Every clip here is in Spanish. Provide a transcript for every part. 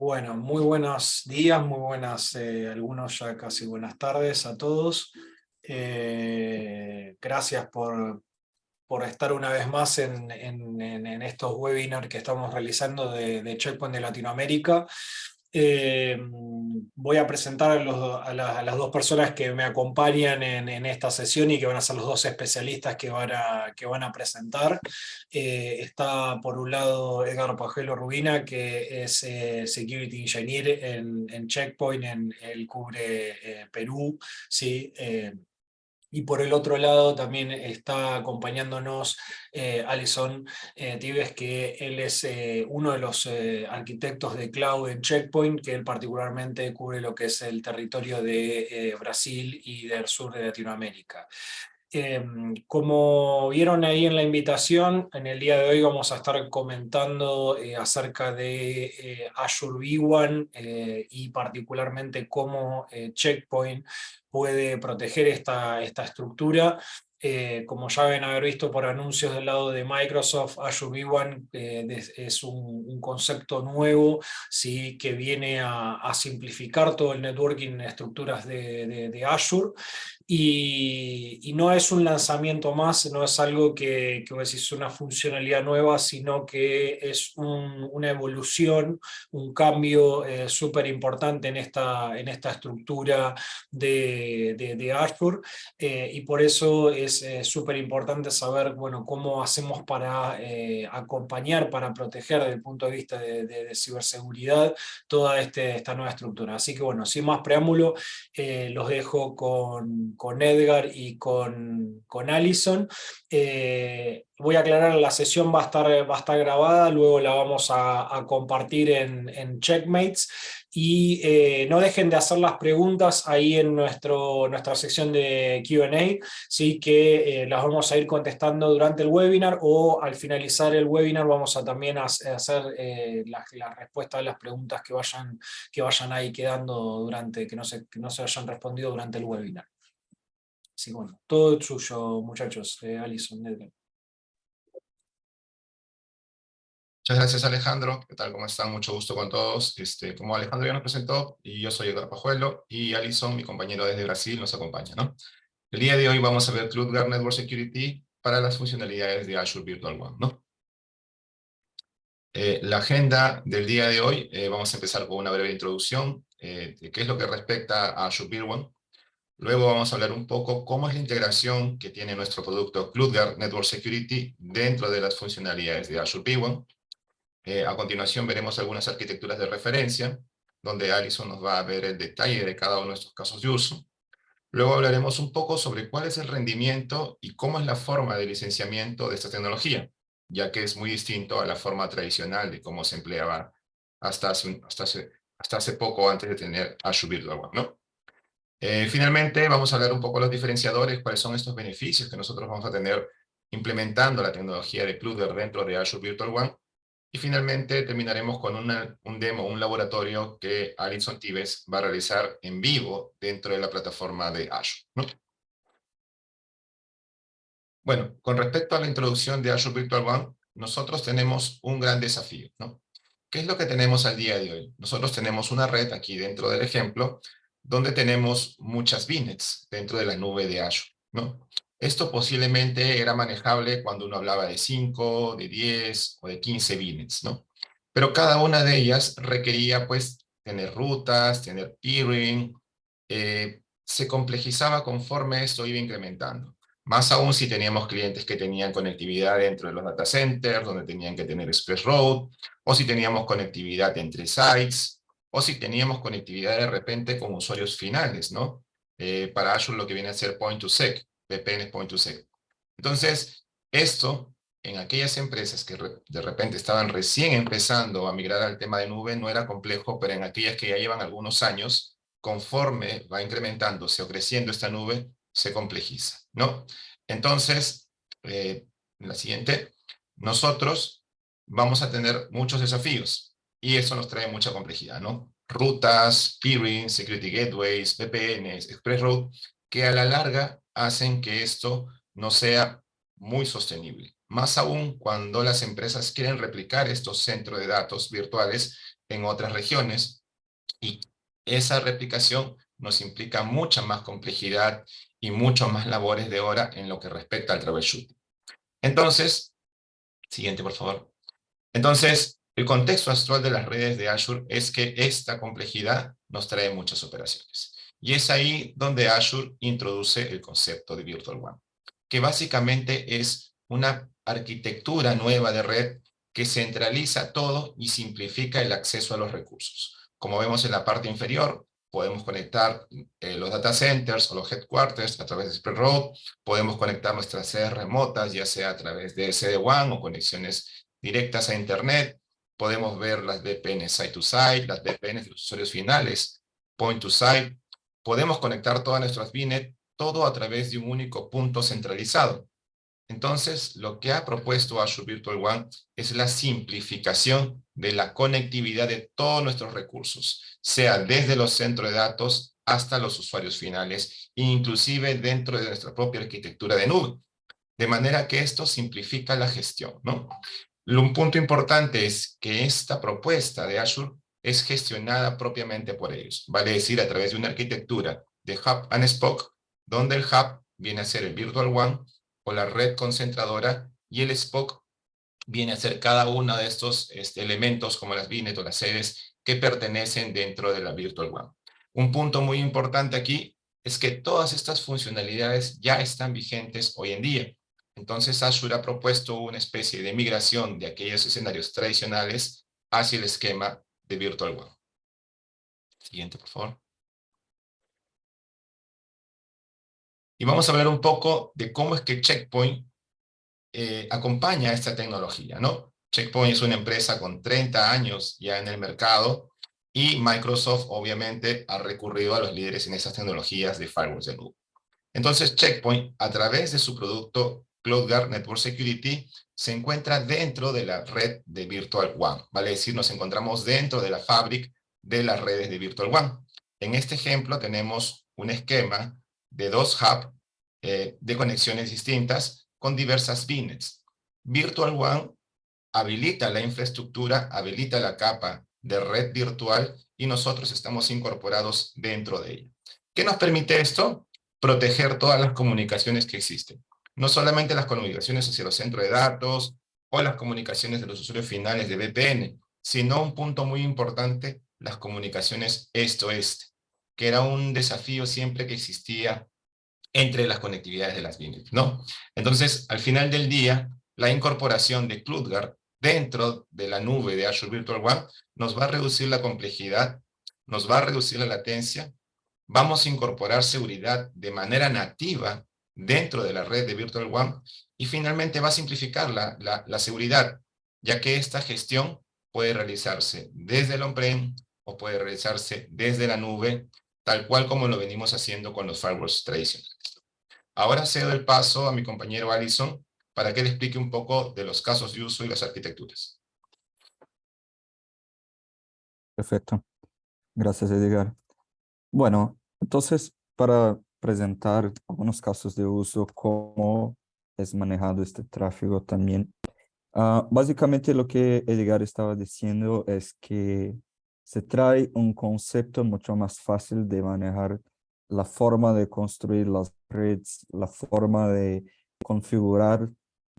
Bueno, muy buenos días, muy buenas, algunos ya casi buenas tardes a todos. Gracias por estar una vez más en estos webinars que estamos realizando de Checkpoint de Latinoamérica. Voy a presentar a las dos personas que me acompañan en esta sesión y que van a ser los dos especialistas que van a presentar. Está por un lado Edgar Pajelo Rubina, que es Security Engineer en Checkpoint, él cubre Perú, ¿sí? Y por el otro lado también está acompañándonos Alison Tibes, que él es uno de los arquitectos de cloud en Checkpoint, que él particularmente cubre lo que es el territorio de Brasil y del sur de Latinoamérica. Como vieron ahí en la invitación, en el día de hoy vamos a estar comentando acerca de Azure V1 y particularmente cómo Checkpoint puede proteger esta estructura. Como ya deben haber visto por anuncios del lado de Microsoft, Azure V1 es un concepto nuevo, ¿sí? Que viene a simplificar todo el networking en estructuras de Azure. Y no es un lanzamiento más, no es algo que es una funcionalidad nueva, sino que es una evolución, un cambio súper importante en esta estructura de Azure, y por eso es súper importante saber, bueno, cómo hacemos para acompañar, para proteger desde el punto de vista de ciberseguridad toda esta nueva estructura. Así que bueno, sin más preámbulo, los dejo con Edgar y con Alison. Voy a aclarar, la sesión va a estar grabada, luego la vamos a compartir en Checkmates. Y no dejen de hacer las preguntas ahí en nuestra sección de Q&A, ¿sí? Que las vamos a ir contestando durante el webinar, o al finalizar el webinar vamos a también hacer la respuesta a las preguntas que vayan ahí quedando que no se hayan respondido durante el webinar. Así que bueno, todo suyo, muchachos. Alison, Edgar. Muchas gracias, Alejandro. ¿Qué tal? ¿Cómo están? Mucho gusto con todos. Como Alejandro ya nos presentó, y yo soy Edgar Pajuelo, y Alison, mi compañero desde Brasil, nos acompaña, ¿no? El día de hoy vamos a ver CloudGuard Network Security para las funcionalidades de Azure Virtual One, ¿no? La agenda del día de hoy, vamos a empezar con una breve introducción de qué es lo que respecta a Azure Virtual One. Luego vamos a hablar un poco cómo es la integración que tiene nuestro producto CloudGuard Network Security dentro de las funcionalidades de Azure Virtual One. A continuación veremos algunas arquitecturas de referencia, donde Alison nos va a ver el detalle de cada uno de estos casos de uso. Luego hablaremos un poco sobre cuál es el rendimiento y cómo es la forma de licenciamiento de esta tecnología, ya que es muy distinto a la forma tradicional de cómo se empleaba hasta hace poco, antes de tener Azure Virtual One, ¿no? Finalmente vamos a hablar un poco de los diferenciadores, cuáles son estos beneficios que nosotros vamos a tener implementando la tecnología de Cluster dentro de Azure Virtual One. Y finalmente terminaremos con un demo, un laboratorio que Alison Tibes va a realizar en vivo dentro de la plataforma de Azure, ¿no? Bueno, con respecto a la introducción de Azure Virtual One, nosotros tenemos un gran desafío, ¿no? ¿Qué es lo que tenemos al día de hoy? Nosotros tenemos una red aquí dentro del ejemplo, donde tenemos muchas VNets dentro de la nube de Azure, ¿no? Esto posiblemente era manejable cuando uno hablaba de 5, de 10 o de 15 VNets, ¿no? Pero cada una de ellas requería, pues, tener rutas, tener peering, se complejizaba conforme esto iba incrementando. Más aún si teníamos clientes que tenían conectividad dentro de los data centers, donde tenían que tener Express Road, o si teníamos conectividad entre sites, o si teníamos conectividad de repente con usuarios finales, ¿no? Para Azure lo que viene a ser Point2Sec, VPN Point2Sec. Entonces, esto en aquellas empresas que de repente estaban recién empezando a migrar al tema de nube no era complejo, pero en aquellas que ya llevan algunos años, conforme va incrementándose o creciendo esta nube, se complejiza, ¿no? Entonces, la siguiente, nosotros vamos a tener muchos desafíos y eso nos trae mucha complejidad, ¿no? Rutas, peering, security gateways, VPNs, Express Road, que a la larga hacen que esto no sea muy sostenible. más aún cuando las empresas quieren replicar estos centros de datos virtuales en otras regiones, y esa replicación nos implica mucha más complejidad y mucho más labores de hora en lo que respecta al troubleshooting. Entonces, siguiente por favor. Entonces, el contexto actual de las redes de Azure es que esta complejidad nos trae muchas operaciones. Y es ahí donde Azure introduce el concepto de Virtual WAN, que básicamente es una arquitectura nueva de red que centraliza todo y simplifica el acceso a los recursos. Como vemos en la parte inferior, podemos conectar los data centers o los headquarters a través de Spread Road, podemos conectar nuestras sedes remotas, ya sea a través de SD-WAN o conexiones directas a Internet, podemos ver las VPN site-to-site, las VPN de los usuarios finales, point-to-site, podemos conectar todas nuestras VNet, todo a través de un único punto centralizado. Entonces, lo que ha propuesto Azure Virtual WAN es la simplificación de la conectividad de todos nuestros recursos, sea desde los centros de datos hasta los usuarios finales, inclusive dentro de nuestra propia arquitectura de nube. De manera que esto simplifica la gestión, ¿no? Un punto importante es que esta propuesta de Azure es gestionada propiamente por ellos, vale decir, a través de una arquitectura de Hub and Spoke, donde el Hub viene a ser el Virtual WAN o la red concentradora, y el Spoke viene a ser cada uno de estos elementos como las VNet o las sedes que pertenecen dentro de la Virtual WAN. Un punto muy importante aquí es que todas estas funcionalidades ya están vigentes hoy en día. Entonces Azure ha propuesto una especie de migración de aquellos escenarios tradicionales hacia el esquema de Virtual WAN. Siguiente, por favor. Y vamos a hablar un poco de cómo es que Checkpoint acompaña esta tecnología, ¿no? Checkpoint es una empresa con 30 años ya en el mercado, y Microsoft obviamente ha recurrido a los líderes en esas tecnologías de firewalls de nube. Entonces Checkpoint, a través de su producto CloudGuard Network Security, se encuentra dentro de la red de Virtual WAN, vale decir, nos encontramos dentro de la fabric de las redes de Virtual WAN. En este ejemplo tenemos un esquema de dos hubs de conexiones distintas con diversas VNets. Virtual WAN habilita la infraestructura, habilita la capa de red virtual, y nosotros estamos incorporados dentro de ella. ¿Qué nos permite esto? Proteger todas las comunicaciones que existen. No solamente las comunicaciones hacia los centros de datos o las comunicaciones de los usuarios finales de VPN, sino un punto muy importante, las comunicaciones esto-este, que era un desafío siempre que existía entre las conectividades de las VNet, ¿no? Entonces, al final del día, la incorporación de CloudGuard dentro de la nube de Azure Virtual WAN nos va a reducir la complejidad, nos va a reducir la latencia, vamos a incorporar seguridad de manera nativa dentro de la red de Virtual WAN, y finalmente va a simplificar la seguridad, ya que esta gestión puede realizarse desde el on-prem o puede realizarse desde la nube, tal cual como lo venimos haciendo con los firewalls tradicionales. Ahora cedo el paso a mi compañero Alison para que le explique un poco de los casos de uso y las arquitecturas. Perfecto. Gracias, Edgar. Bueno, entonces, para presentar algunos casos de uso, cómo es manejado este tráfico también. Básicamente lo que Edgar estaba diciendo es que se trae un concepto mucho más fácil de manejar la forma de construir las redes, la forma de configurar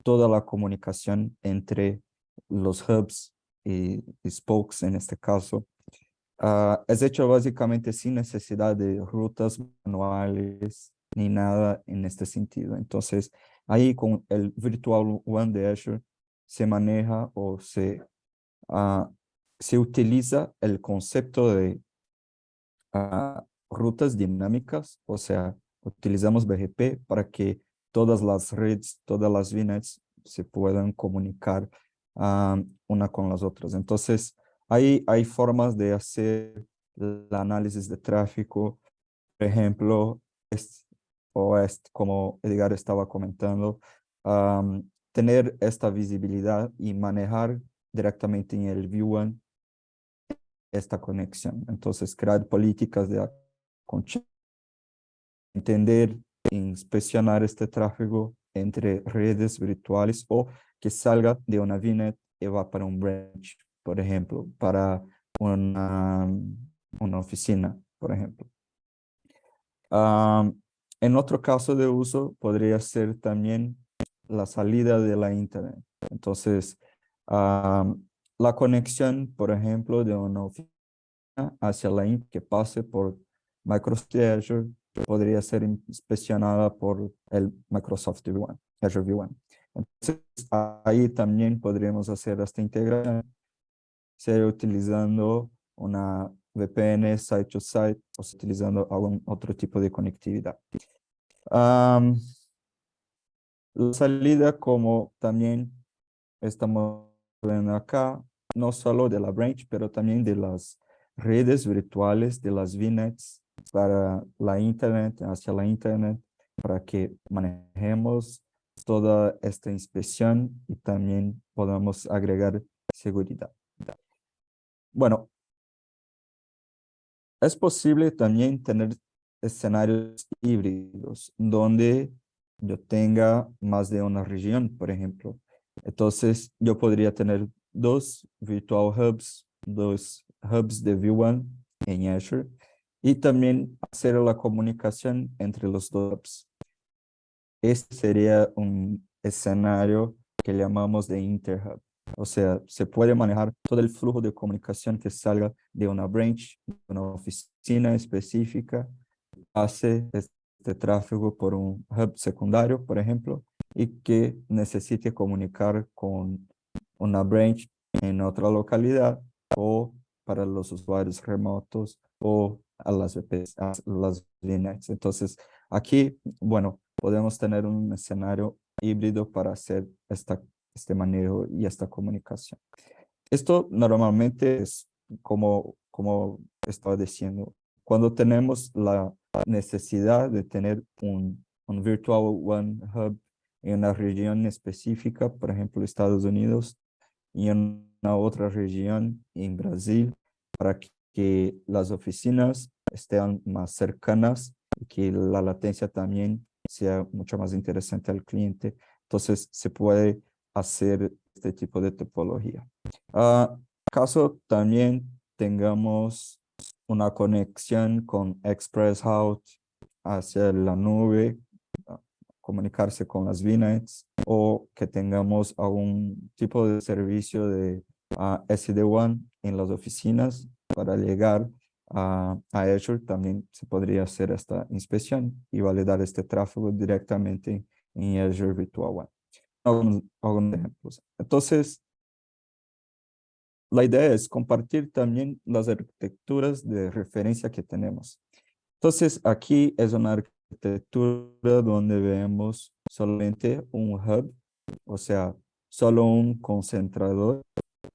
toda la comunicación entre los hubs y spokes en este caso. Es hecho básicamente sin necesidad de rutas manuales ni nada en este sentido. Entonces, ahí con el Virtual WAN de Azure se maneja o se utiliza el concepto de rutas dinámicas, o sea, utilizamos BGP para que todas las redes, todas las VNets se puedan comunicar una con las otras. Entonces, hay formas de hacer el análisis de tráfico, por ejemplo, como Edgar estaba comentando, tener esta visibilidad y manejar directamente en el V1 esta conexión. Entonces, crear políticas de entender, inspeccionar este tráfico entre redes virtuales o que salga de una VNet y va para un branch, por ejemplo, para una oficina, por ejemplo. En otro caso de uso podría ser también la salida de la Internet. Entonces, la conexión, por ejemplo, de una oficina hacia la Internet que pase por Microsoft Azure podría ser inspeccionada por el Microsoft V1, Azure V1. Entonces, ahí también podríamos hacer esta integración, sea utilizando una VPN site-to-site o utilizando algún otro tipo de conectividad. La salida, como también estamos viendo acá, no solo de la branch, pero también de las redes virtuales, de las VNets para la Internet, hacia la Internet, para que manejemos toda esta inspección y también podamos agregar seguridad. Bueno, es posible también tener escenarios híbridos donde yo tenga más de una región, por ejemplo. Entonces, yo podría tener dos virtual hubs, dos hubs de V1 en Azure y también hacer la comunicación entre los dos hubs. Este sería un escenario que llamamos de interhub. O sea, se puede manejar todo el flujo de comunicación que salga de una branch, de una oficina específica, hace este tráfico por un hub secundario, por ejemplo, y que necesite comunicar con una branch en otra localidad o para los usuarios remotos o a las VPS, a las VNets. Entonces, aquí, bueno, podemos tener un escenario híbrido para hacer este manejo y esta comunicación. Esto normalmente es como estaba diciendo, cuando tenemos la necesidad de tener un Virtual One Hub en una región específica, por ejemplo, Estados Unidos, y en una otra región en Brasil, para que las oficinas estén más cercanas y que la latencia también sea mucho más interesante al cliente. Entonces, se puede hacer este tipo de topología. Caso también tengamos una conexión con ExpressRoute hacia la nube, comunicarse con las VNets, o que tengamos algún tipo de servicio de SD-WAN en las oficinas para llegar a Azure, también se podría hacer esta inspección y validar este tráfigo directamente en Azure Virtual WAN. Algunos ejemplos. Entonces, la idea es compartir también las arquitecturas de referencia que tenemos. Entonces, aquí es una arquitectura donde vemos solamente un hub, o sea, solo un concentrador,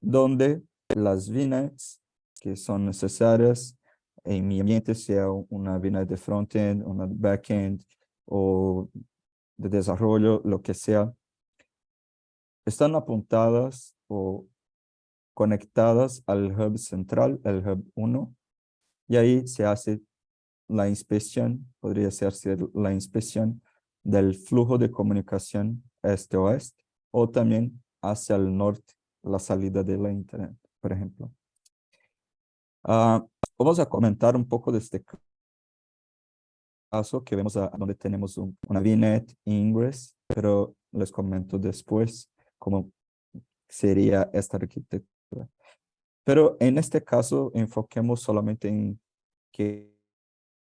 donde las VNets que son necesarias en mi ambiente, sea una VNet de frontend, una de backend o de desarrollo, lo que sea, están apuntadas o conectadas al hub central, el hub 1, y ahí se hace la inspección, podría ser la inspección del flujo de comunicación este-oeste o también hacia el norte, la salida de la Internet, por ejemplo. Vamos a comentar un poco de este caso que vemos donde tenemos una VNet Ingress, pero les comento después cómo sería esta arquitectura. Pero en este caso, enfoquemos solamente en que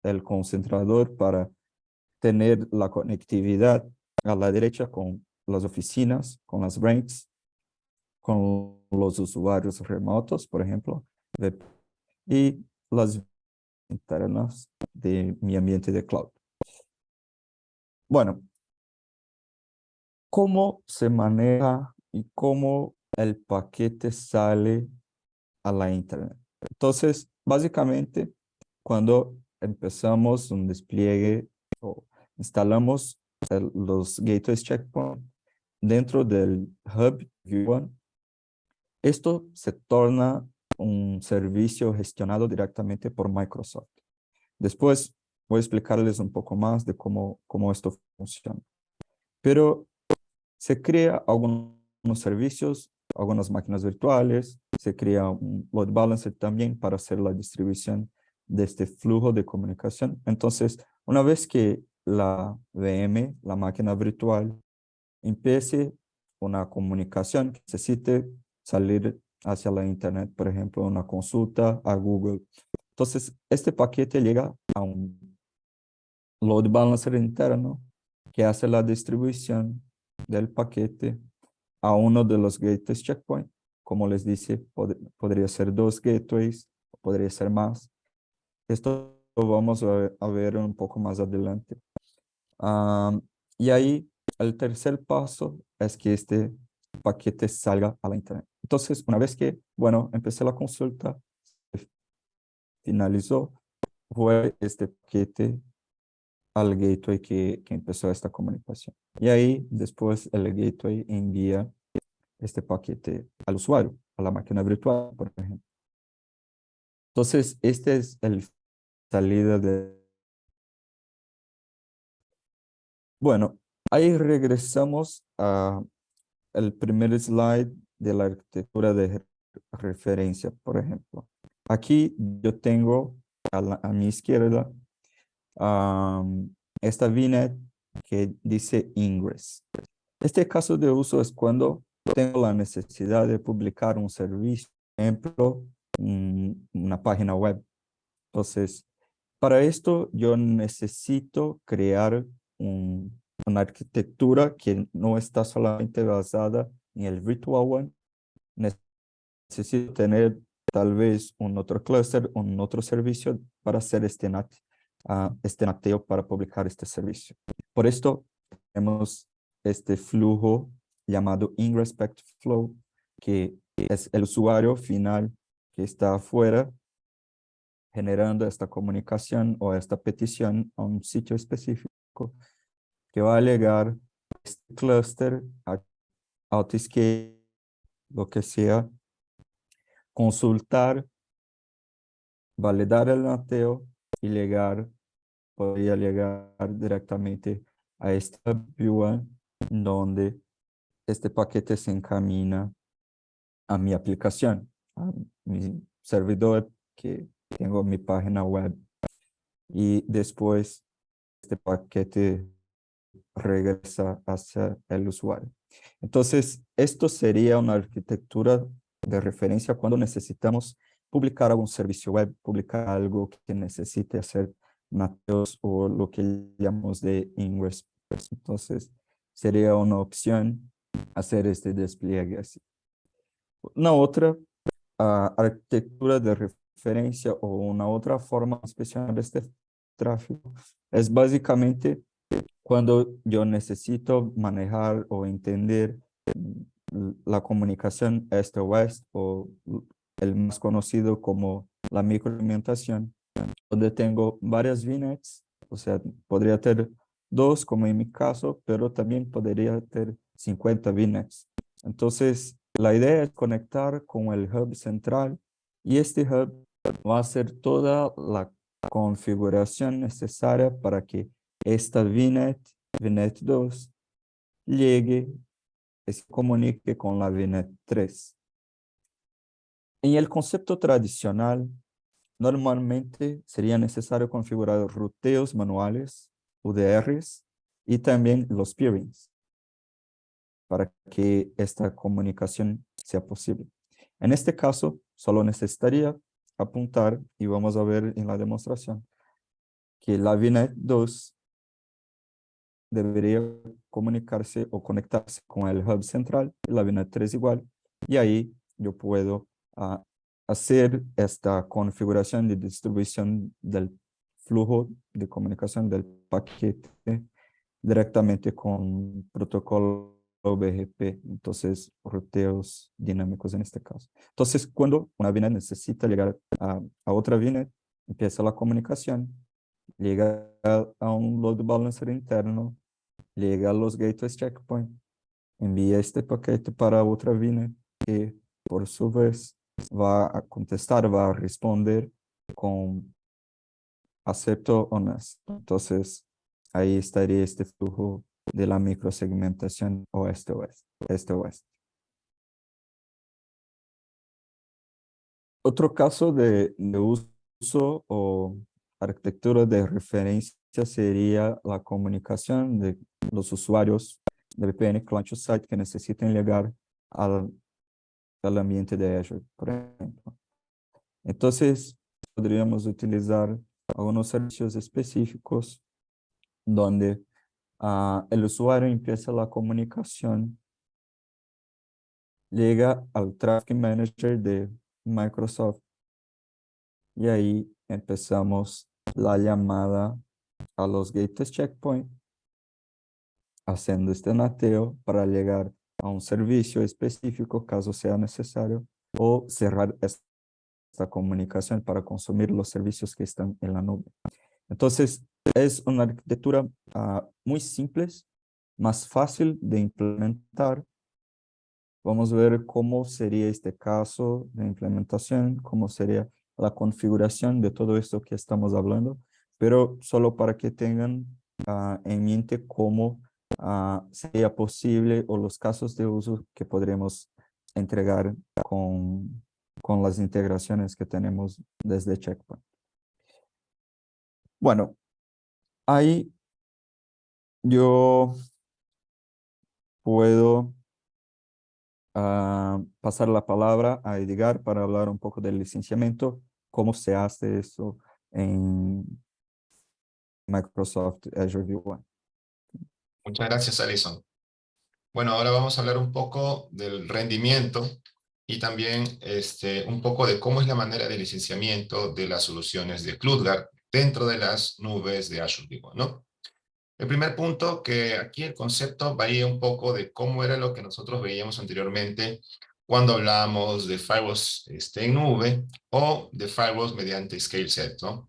el concentrador para tener la conectividad a la derecha con las oficinas, con las branches, con los usuarios remotos, por ejemplo, y las internas de mi ambiente de cloud. Bueno, ¿cómo se maneja y cómo el paquete sale a la Internet? Entonces, básicamente, cuando empezamos un despliegue o instalamos los gateways checkpoint dentro del hub V1, esto se torna un servicio gestionado directamente por Microsoft. Después voy a explicarles un poco más de cómo esto funciona. pero se crea algunos servicios, algunas máquinas virtuales, se crea un load balancer también para hacer la distribución de este flujo de comunicación. Entonces, una vez que la VM, la máquina virtual, empiece una comunicación que necesite salir hacia la internet, por ejemplo, una consulta a Google. Entonces, este paquete llega a un load balancer interno que hace la distribución del paquete a uno de los gateways checkpoint. Como les dice, podría ser 2 gateways, podría ser más. Esto lo vamos a ver un poco más adelante. Y ahí el tercer paso es que este paquete salga a la internet. Entonces, una vez que, bueno, empecé la consulta, finalizó, fue este paquete al gateway que empezó esta comunicación. Y ahí después el gateway envía este paquete al usuario, a la máquina virtual, por ejemplo. Entonces, este es el salida de... Bueno, ahí regresamos a el primer slide de la arquitectura de referencia, por ejemplo. Aquí yo tengo a mi izquierda esta VNet que dice Ingress. Este caso de uso es cuando tengo la necesidad de publicar un servicio, por ejemplo, una página web. Entonces, para esto yo necesito crear una arquitectura que no está solamente basada en el Virtual One. Necesito tener tal vez un otro clúster, un otro servicio para hacer este nateo para publicar este servicio. Por esto tenemos este flujo llamado inRespect flow, que es el usuario final que está afuera generando esta comunicación o esta petición a un sitio específico que va a alegar este clúster, Autoscape, lo que sea, consultar, validar el nateo y podría llegar directamente a esta view donde este paquete se encamina a mi aplicación, a mi servidor que tengo mi página web. Y después este paquete regresa hacia el usuario. Entonces, esto sería una arquitectura de referencia cuando necesitamos publicar algún servicio web, publicar algo que necesite hacer nateos o lo que llamamos de ingress. Entonces, sería una opción hacer este despliegue así. Una otra arquitectura de referencia o una otra forma especial de este tráfico es básicamente cuando yo necesito manejar o entender la comunicación este-oeste o el más conocido como la microalimentación, donde tengo varias VNets, o sea, podría tener 2 como en mi caso, pero también podría tener 50 VNets. Entonces, la idea es conectar con el hub central y este hub va a hacer toda la configuración necesaria para que esta VNet 2, llegue y se comunique con la VNet 3. En el concepto tradicional, normalmente sería necesario configurar ruteos manuales, UDRs, y también los peerings para que esta comunicación sea posible. En este caso, solo necesitaría apuntar, y vamos a ver en la demostración, que la VNet 2 debería comunicarse o conectarse con el hub central, la VNet 3 igual, y ahí yo puedo hacer esta configuración de distribución del flujo de comunicación del paquete directamente con protocolo BGP, entonces ruteos dinámicos en este caso. Entonces, cuando una VNet necesita llegar a otra VNet, empieza la comunicación, llega a un load balancer interno, llega a los gateways checkpoint, envía este paquete para otra VNet que por su vez va a contestar, va a responder con acepto o no. Entonces, ahí estaría este flujo de la microsegmentación oeste-oeste, este-oeste. Otro caso de uso o arquitectura de referencia sería la comunicación de los usuarios de VPN client-to-site que necesiten llegar al ambiente de Azure, por ejemplo. Entonces, podríamos utilizar algunos servicios específicos donde el usuario empieza la comunicación, llega al Traffic Manager de Microsoft y ahí empezamos la llamada a los gates checkpoint, haciendo este nateo para llegar a un servicio específico caso sea necesario o cerrar esta comunicación para consumir los servicios que están en la nube. Entonces, es una arquitectura muy simple, más fácil de implementar. Vamos a ver cómo sería este caso de implementación, cómo sería la configuración de todo esto que estamos hablando, pero solo para que tengan en mente cómo sería posible o los casos de uso que podremos entregar con las integraciones que tenemos desde Checkpoint. Bueno, ahí yo puedo pasar la palabra a Edgar para hablar un poco del licenciamiento, cómo se hace eso en Microsoft Azure V1. Muchas gracias, Alison. Bueno, ahora vamos a hablar un poco del rendimiento y también un poco de cómo es la manera de licenciamiento de las soluciones de CloudGuard dentro de las nubes de Azure V1, ¿no? El primer punto, que aquí el concepto varía un poco de cómo era lo que nosotros veíamos anteriormente cuando hablábamos de firewalls en nube o de firewalls mediante scale set, ¿no?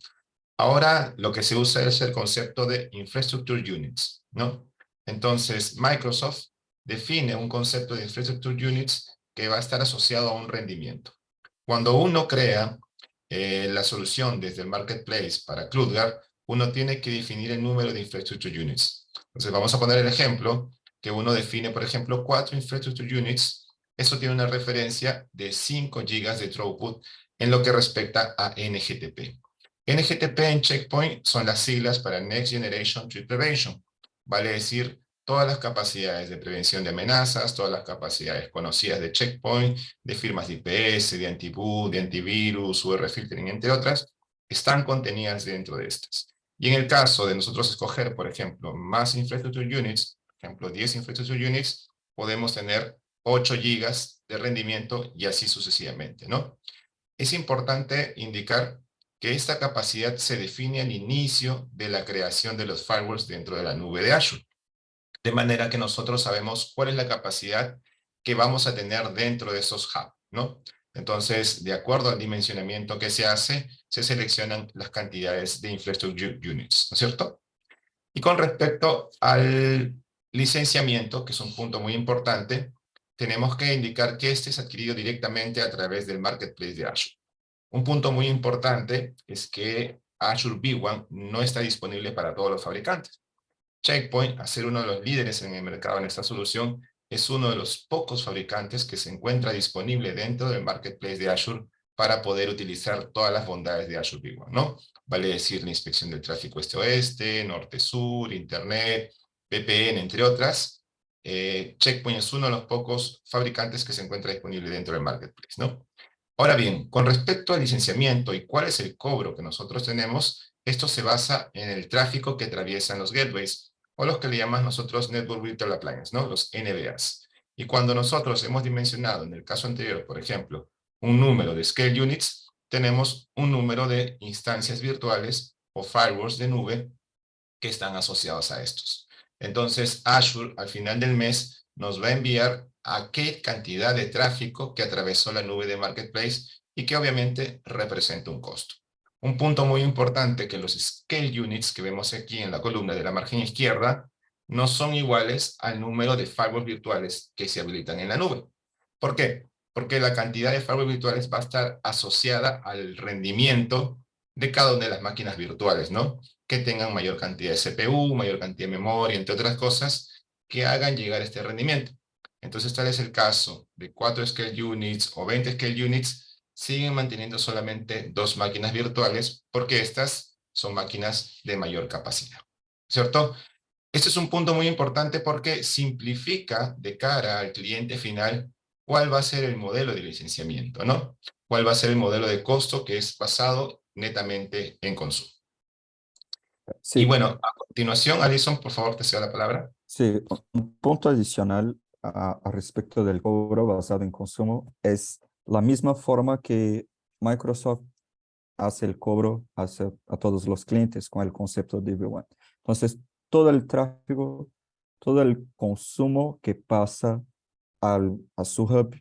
Ahora lo que se usa es el concepto de Infrastructure Units, ¿no? Entonces, Microsoft define un concepto de Infrastructure Units que va a estar asociado a un rendimiento. Cuando uno crea la solución desde el Marketplace para CloudGuard, uno tiene que definir el número de Infrastructure Units. Entonces, vamos a poner el ejemplo que uno define, por ejemplo, 4 Infrastructure Units. Eso tiene una referencia de 5 GB de throughput en lo que respecta a NGTP. NGTP en Checkpoint son las siglas para Next Generation Threat Prevention. Vale decir, todas las capacidades de prevención de amenazas, todas las capacidades conocidas de Checkpoint, de firmas de IPS, de anti-boot, de antivirus, UR filtering, entre otras, están contenidas dentro de estas. Y en el caso de nosotros escoger, por ejemplo, más Infrastructure Units, por ejemplo, 10 Infrastructure Units, podemos tener 8 GB de rendimiento y así sucesivamente, ¿no? Es importante indicar que esta capacidad se define al inicio de la creación de los firewalls dentro de la nube de Azure. De manera que nosotros sabemos cuál es la capacidad que vamos a tener dentro de esos hubs, ¿no? Entonces, de acuerdo al dimensionamiento que se hace, se seleccionan las cantidades de Infrastructure Units, ¿no es cierto? Y con respecto al licenciamiento, que es un punto muy importante, tenemos que indicar que este es adquirido directamente a través del Marketplace de Azure. Un punto muy importante es que Azure V1 no está disponible para todos los fabricantes. Checkpoint, a ser uno de los líderes en el mercado en esta solución, es uno de los pocos fabricantes que se encuentra disponible dentro del Marketplace de Azure para poder utilizar todas las bondades de Azure V1, ¿no? Vale decir la inspección del tráfico este-oeste, norte-sur, Internet, VPN, entre otras. Checkpoint es uno de los pocos fabricantes que se encuentra disponible dentro del Marketplace, ¿no? Ahora bien, con respecto al licenciamiento y cuál es el cobro que nosotros tenemos, esto se basa en el tráfico que atraviesan los gateways, o los que le llamamos nosotros Network Virtual Appliance, ¿no? Los NVAs. Y cuando nosotros hemos dimensionado, en el caso anterior, por ejemplo, un número de Scale Units, tenemos un número de instancias virtuales o firewalls de nube que están asociados a estos. Entonces, Azure, al final del mes, nos va a enviar a qué cantidad de tráfico que atravesó la nube de Marketplace y que obviamente representa un costo. Un punto muy importante que los Scale Units que vemos aquí en la columna de la margen izquierda no son iguales al número de firewalls virtuales que se habilitan en la nube. ¿Por qué? Porque la cantidad de firewalls virtuales va a estar asociada al rendimiento de cada una de las máquinas virtuales, ¿no? que tengan mayor cantidad de CPU, mayor cantidad de memoria, entre otras cosas, que hagan llegar este rendimiento. Entonces, tal es el caso de 4 Scale Units o 20 Scale Units, siguen manteniendo solamente 2 máquinas virtuales porque estas son máquinas de mayor capacidad, ¿cierto? Este es un punto muy importante porque simplifica de cara al cliente final cuál va a ser el modelo de licenciamiento, ¿no? Cuál va a ser el modelo de costo que es basado netamente en consumo. Y Sí, bueno, a continuación, Alison, por favor, te cedo la palabra. sí, un punto adicional a respecto del cobro basado en consumo es la misma forma que Microsoft hace el cobro a todos los clientes con el concepto de V1. Entonces, todo el tráfico, todo el consumo que pasa a su hub,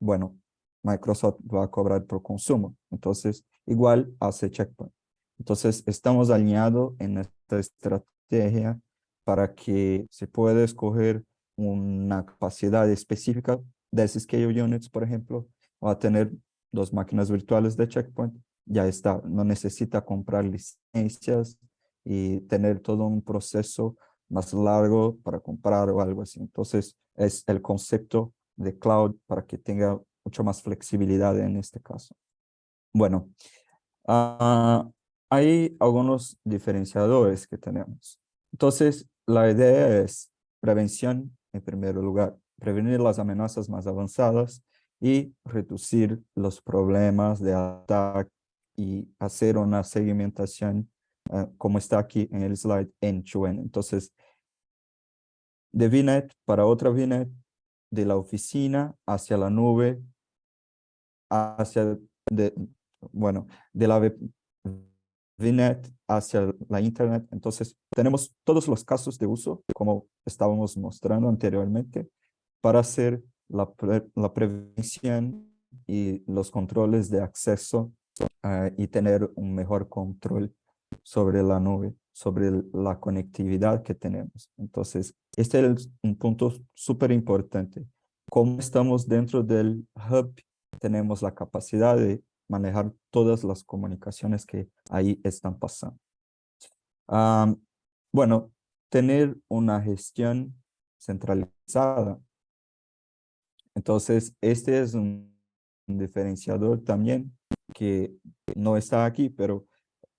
bueno, Microsoft va a cobrar por consumo. Entonces, igual hace Checkpoint. Entonces, estamos alineados en esta estrategia para que se pueda escoger una capacidad específica de Scale Units, por ejemplo, o a tener 2 máquinas virtuales de Checkpoint. Ya está, no necesita comprar licencias y tener todo un proceso más largo para comprar o algo así. Entonces, es el concepto de cloud para que tenga mucha más flexibilidad en este caso. Bueno, hay algunos diferenciadores que tenemos. Entonces, la idea es prevención en primer lugar, prevenir las amenazas más avanzadas y reducir los problemas de ataque y hacer una segmentación, como está aquí en el slide, end-to-end. Entonces, de VNet para otra VNet, de la oficina hacia la nube, hacia, de, bueno, de la VNet hacia la Internet. Entonces, tenemos todos los casos de uso, como estábamos mostrando anteriormente, para hacer la prevención y los controles de acceso y tener un mejor control sobre la nube, sobre la conectividad que tenemos. Entonces, este es un punto súper importante. Como estamos dentro del hub, tenemos la capacidad de manejar todas las comunicaciones que ahí están pasando. Bueno, tener una gestión centralizada. Entonces, este es un diferenciador también que no está aquí, pero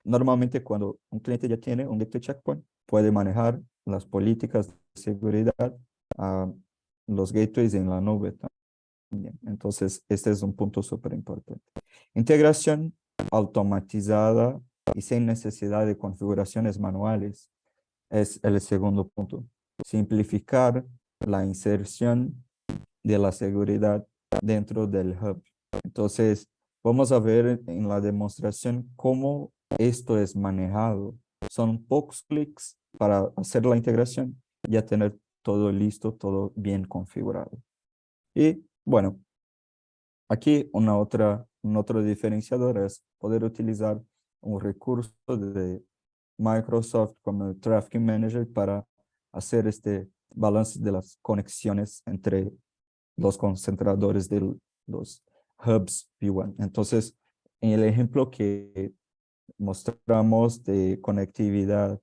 normalmente cuando un cliente ya tiene un gateway checkpoint, puede manejar las políticas de seguridad a los gateways en la nube también. Entonces, este es un punto súper importante. Integración automatizada y sin necesidad de configuraciones manuales es el segundo punto. Simplificar la inserción de la seguridad dentro del hub. Entonces, vamos a ver en la demostración cómo esto es manejado. Son pocos clics para hacer la integración y ya tener todo listo, todo bien configurado. Y bueno, aquí un otro diferenciador es poder utilizar un recurso de Microsoft como el Traffic Manager para hacer este balance de las conexiones entre los concentradores de los hubs V1. Entonces, en el ejemplo que mostramos de conectividad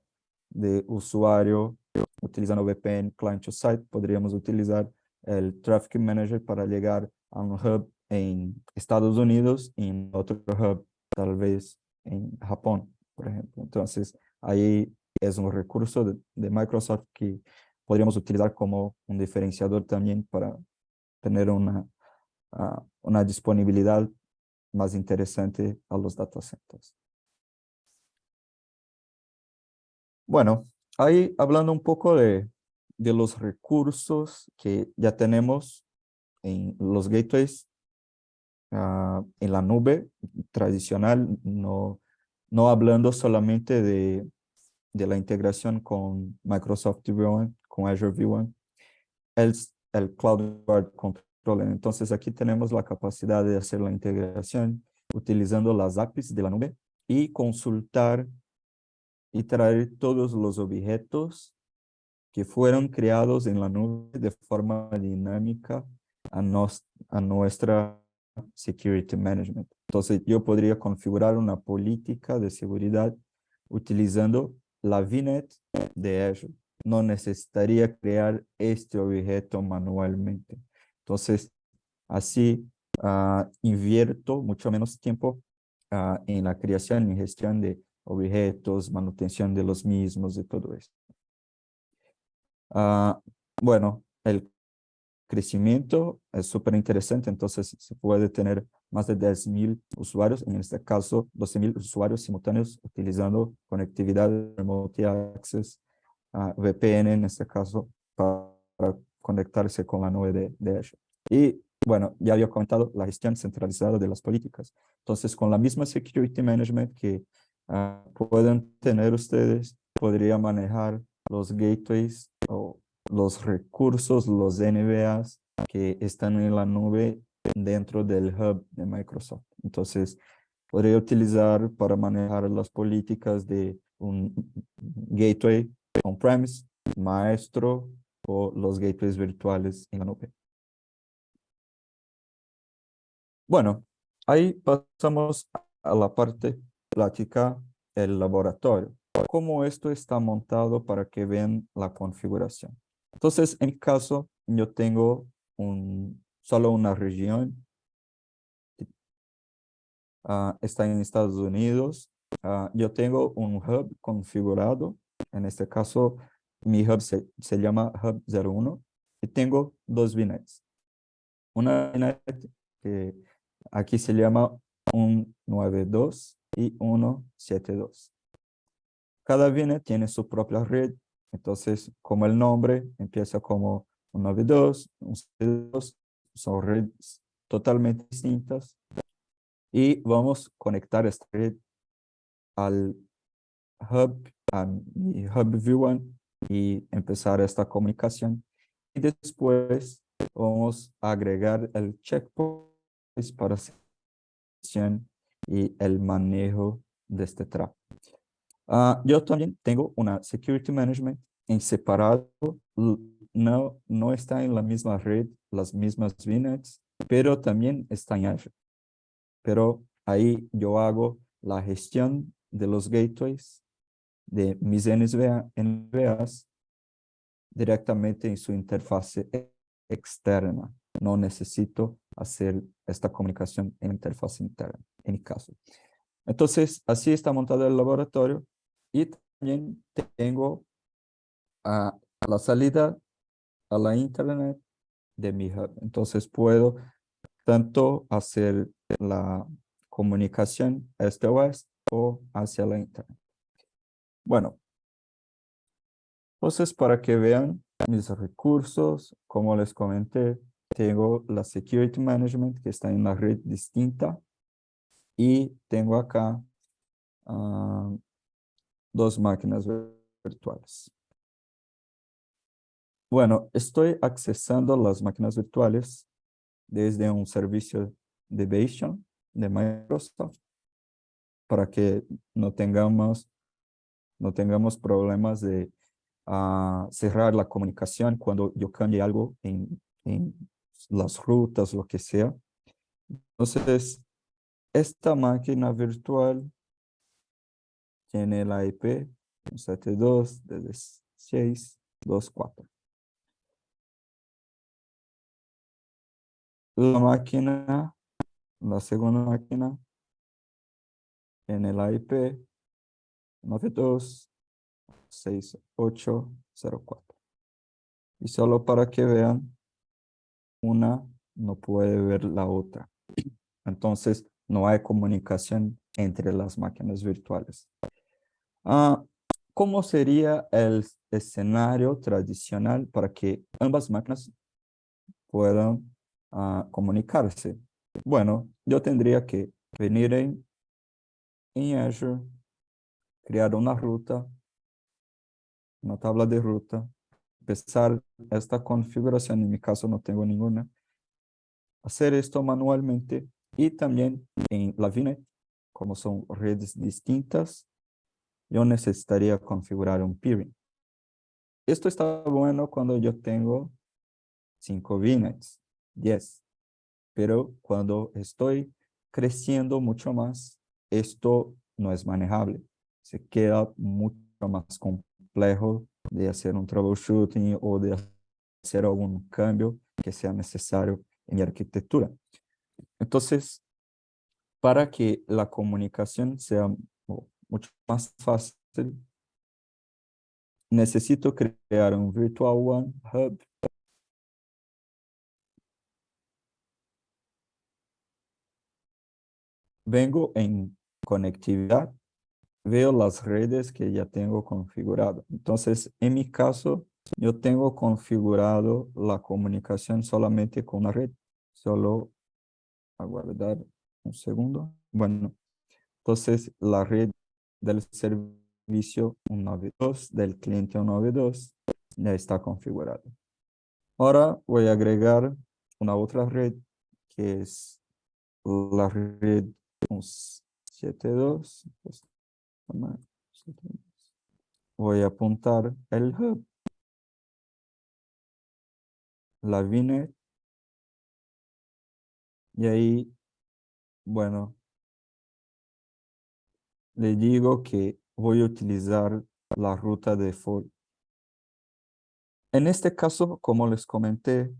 de usuario utilizando VPN client to site, podríamos utilizar el Traffic Manager para llegar a un hub en Estados Unidos y en otro hub tal vez en Japón, por ejemplo. Entonces, ahí es un recurso de Microsoft que podríamos utilizar como un diferenciador también para tener una disponibilidad más interesante a los data centers. Bueno, ahí hablando un poco de los recursos que ya tenemos en los gateways en la nube tradicional, no hablando solamente de la integración con Microsoft V1, con Azure V1, el Cloud Guard Controller. Entonces aquí tenemos la capacidad de hacer la integración utilizando las APIs de la nube y consultar y traer todos los objetos que fueron creados en la nube de forma dinámica a nuestra Security Management. Entonces, yo podría configurar una política de seguridad utilizando la VNet de Azure. No necesitaría crear este objeto manualmente. Entonces, así invierto mucho menos tiempo en la creación y gestión de objetos, manutención de los mismos y todo esto. Bueno, el crecimiento es súper interesante, entonces se puede tener más de 10.000 usuarios, en este caso 12.000 usuarios simultáneos utilizando conectividad Remote Access, VPN en este caso, para conectarse con la nube de Azure. Y bueno, ya había comentado la gestión centralizada de las políticas. Entonces, con la misma Security Management que pueden tener ustedes, podría manejar los gateways o los recursos, los NVAs que están en la nube dentro del hub de Microsoft. Entonces, podría utilizar para manejar las políticas de un gateway on-premise, maestro o los gateways virtuales en la nube. Bueno, ahí pasamos a la parte práctica, el laboratorio. Cómo esto está montado para que vean la configuración. Entonces, en mi caso, yo tengo solo una región. Está en Estados Unidos. Yo tengo un hub configurado. En este caso, mi hub se llama Hub 01 y tengo dos VNets. Una VNet que aquí se llama 192 y 172. Cada VNet tiene su propia red, entonces como el nombre empieza como 192, 172, son redes totalmente distintas y vamos a conectar esta red al hub, a mi hub V1 y empezar esta comunicación. Y después vamos a agregar el checkpoint para sesión y el manejo de este tráfico. Yo también tengo una Security Management en separado, no está en la misma red, las mismas VNets, pero también está en Azure. Pero ahí yo hago la gestión de los gateways de mis NVAs directamente en su interfase externa. No necesito hacer esta comunicación en interfaz interna, en mi caso. Entonces, así está montado el laboratorio y también tengo la salida a la internet de mi hub. Entonces, puedo tanto hacer la comunicación este-oeste o hacia la internet. Bueno, entonces para que vean mis recursos, como les comenté, tengo la Security Management que está en una red distinta y tengo acá dos máquinas virtuales. Bueno, estoy accesando las máquinas virtuales desde un servicio de Bastion de Microsoft para que no tengamos problemas de cerrar la comunicación cuando yo cambie algo en las rutas, lo que sea. Entonces, esta máquina virtual tiene la IP 172.16.24. La segunda máquina tiene la IP 92.6804. Y solo para que vean, una no puede ver la otra. Entonces, no hay comunicación entre las máquinas virtuales. ¿Cómo sería el escenario tradicional para que ambas máquinas puedan comunicarse? Bueno, yo tendría que venir en Azure, crear una ruta, una tabla de ruta, empezar esta configuración, en mi caso no tengo ninguna, hacer esto manualmente y también en la VNet, como son redes distintas, yo necesitaría configurar un peering. Esto está bueno cuando yo tengo 5 VNets, 10, pero cuando estoy creciendo mucho más, esto no es manejable. se queda mucho más complejo de hacer un troubleshooting o de hacer algún cambio que sea necesario en mi arquitectura. Entonces, para que la comunicación sea mucho más fácil, necesito crear un Virtual One Hub. Vengo en conectividad, veo las redes que ya tengo configurado. Entonces, en mi caso, yo tengo configurado la comunicación solamente con una red. Solo aguardar un segundo. Bueno, entonces la red del servicio 192 del cliente 192 ya está configurada. Ahora voy a agregar una otra red que es la red 172. Voy a apuntar el hub, la VNet, y ahí, bueno, le digo que voy a utilizar la ruta default. En este caso, como les comenté,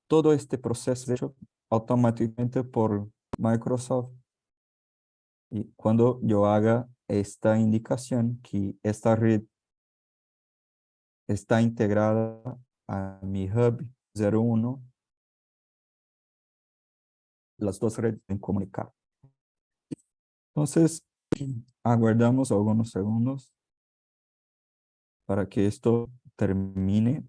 todo este proceso es hecho automáticamente por Microsoft. Y cuando yo haga esta indicación que esta red está integrada a mi hub 01, las dos redes deben comunicar. Entonces, aguardamos algunos segundos para que esto termine.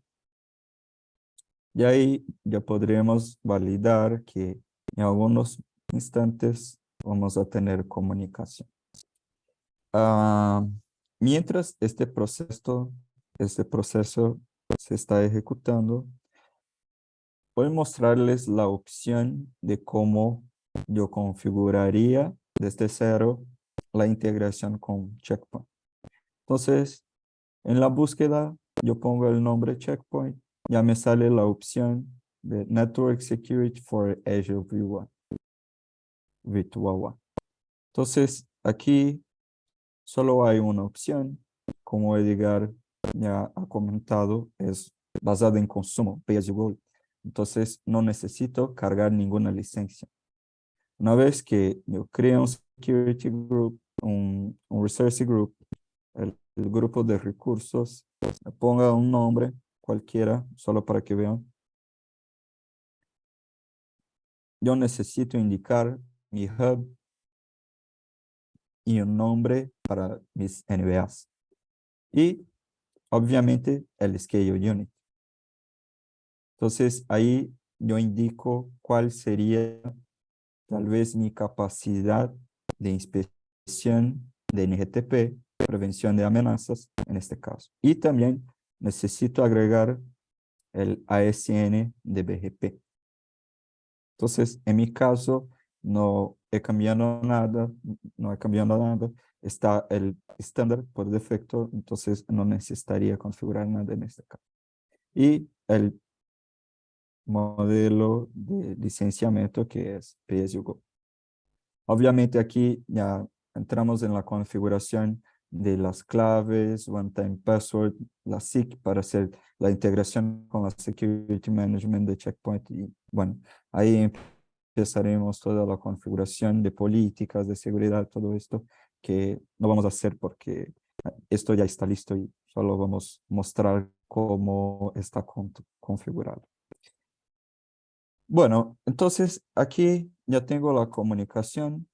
Y ahí ya podremos validar que en algunos instantes vamos a tener comunicación. Mientras este proceso se está ejecutando, voy a mostrarles la opción de cómo yo configuraría desde cero la integración con Checkpoint. Entonces, en la búsqueda, yo pongo el nombre Checkpoint, ya me sale la opción de Network Security for Azure Virtual One. Entonces, aquí solo hay una opción, como Edgar ya ha comentado, es basada en consumo, pay as you go. Entonces, no necesito cargar ninguna licencia. Una vez que yo creo un security group, un resource group, el grupo de recursos, ponga un nombre cualquiera, solo para que vean. Yo necesito indicar mi hub y un nombre para mis NVAs. Y, obviamente, el Scale Unit. Entonces, ahí yo indico cuál sería tal vez mi capacidad de inspección de NGTP, prevención de amenazas en este caso. Y también necesito agregar el ASN de BGP. Entonces, en mi caso, no he cambiado nada, está el estándar por defecto, entonces no necesitaría configurar nada en este caso. Y el modelo de licenciamiento que es pay-as-you-go. Obviamente aquí ya entramos en la configuración de las claves, one-time password, la SIC para hacer la integración con la Security Management de Checkpoint. Y bueno, ahí empezaremos toda la configuración de políticas de seguridad, todo esto que no vamos a hacer porque esto ya está listo y solo vamos a mostrar cómo está configurado. Bueno, entonces aquí ya tengo la comunicación.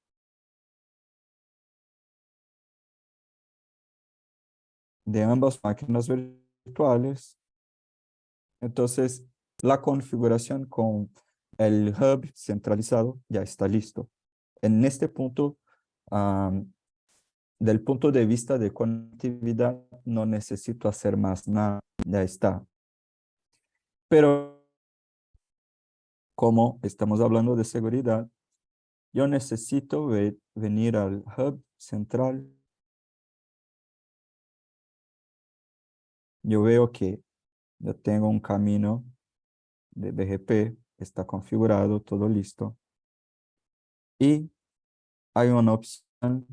De ambas máquinas virtuales. Entonces, la configuración con el hub centralizado ya está listo. En este punto, del punto de vista de conectividad, no necesito hacer más nada, ya está. Pero como estamos hablando de seguridad, yo necesito venir al hub central. Yo veo que ya tengo un camino de BGP, está configurado, todo listo. Y hay una opción